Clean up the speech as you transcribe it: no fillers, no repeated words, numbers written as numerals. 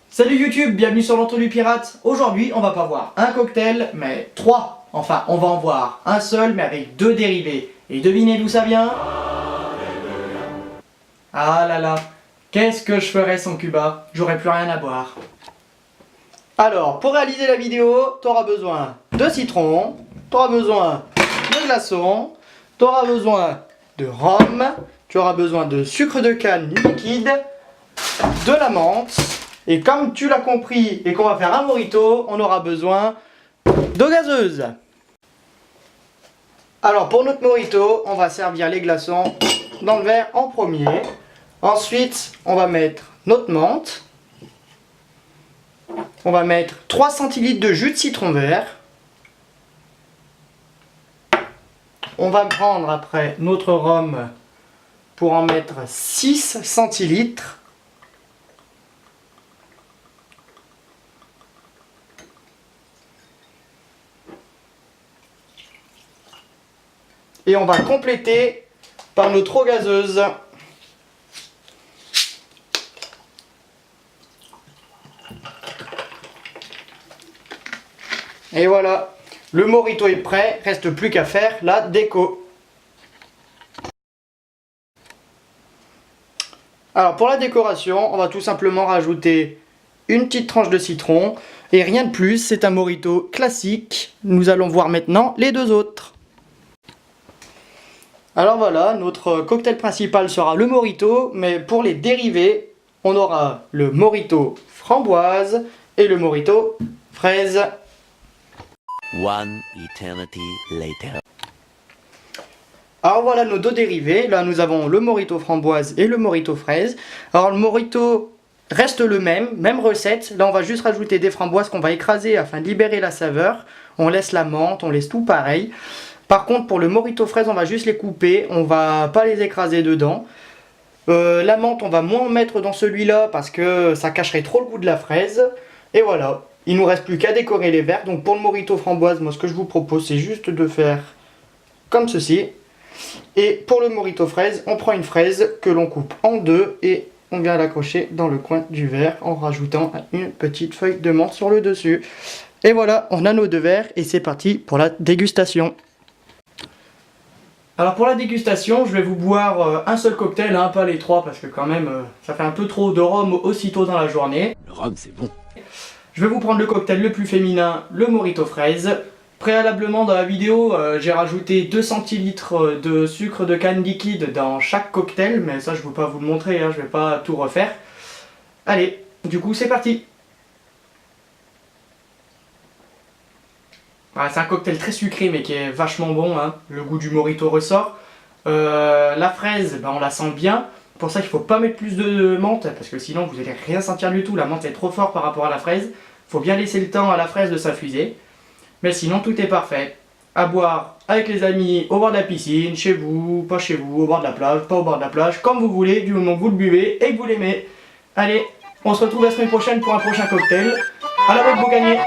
Salut YouTube, bienvenue sur l'Entre du Pirate. Aujourd'hui, on va pas voir un cocktail, mais 3. Enfin, on va en voir un seul, mais avec 2 dérivés. Et devinez d'où ça vient? Ah là là, qu'est-ce que je ferais sans Cuba? J'aurais plus rien à boire. Alors, pour réaliser la vidéo, tu auras besoin de citron, tu auras besoin de glaçons, tu auras besoin de rhum, tu auras besoin de sucre de canne liquide, de la menthe, et comme tu l'as compris et qu'on va faire un mojito, on aura besoin d'eau gazeuse. Alors pour notre mojito, on va servir les glaçons dans le verre en premier. Ensuite, on va mettre notre menthe. On va mettre 3 centilitres de jus de citron vert. On va prendre après notre rhum pour en mettre 6 centilitres. Et on va compléter par notre eau gazeuse. Et voilà, le mojito est prêt, reste plus qu'à faire la déco. Alors pour la décoration, on va tout simplement rajouter une petite tranche de citron et rien de plus, c'est un mojito classique. Nous allons voir maintenant les deux autres. Alors voilà, notre cocktail principal sera le mojito, mais pour les dérivés, on aura le mojito framboise et le mojito fraise. One eternity later. Alors voilà nos deux dérivés, là nous avons le mojito framboise et le mojito fraise. Alors le mojito reste le même recette, là on va juste rajouter des framboises qu'on va écraser afin de libérer la saveur. On laisse la menthe, on laisse tout pareil. Par contre pour le mojito fraise on va juste les couper, on va pas les écraser dedans. La menthe on va moins en mettre dans celui-là parce que ça cacherait trop le goût de la fraise. Et voilà, il nous reste plus qu'à décorer les verres. Donc pour le mojito framboise, moi ce que je vous propose c'est juste de faire comme ceci. Et pour le mojito fraise, on prend une fraise que l'on coupe en deux et on vient l'accrocher dans le coin du verre en rajoutant une petite feuille de menthe sur le dessus. Et voilà, on a nos deux verres et c'est parti pour la dégustation. Alors pour la dégustation, je vais vous boire un seul cocktail, hein, pas les 3 parce que quand même ça fait un peu trop de rhum aussitôt dans la journée. Le rhum c'est bon. Je vais vous prendre le cocktail le plus féminin, le mojito fraise. Préalablement dans la vidéo, j'ai rajouté 2 centilitres de sucre de canne liquide dans chaque cocktail, mais ça je ne vais pas vous le montrer, hein, je ne vais pas tout refaire. Allez, du coup c'est parti. Voilà, c'est un cocktail très sucré mais qui est vachement bon, hein. Le goût du mojito ressort. La fraise, on la sent bien. Pour ça qu'il ne faut pas mettre plus de menthe parce que sinon vous n'allez rien sentir du tout. La menthe est trop forte par rapport à la fraise. Il faut bien laisser le temps à la fraise de s'infuser. Mais sinon tout est parfait. À boire avec les amis au bord de la piscine, chez vous, pas chez vous, au bord de la plage, pas au bord de la plage, comme vous voulez, du moment que vous le buvez et que vous l'aimez. Allez, on se retrouve la semaine prochaine pour un prochain cocktail. À la bonne, vous gagnez!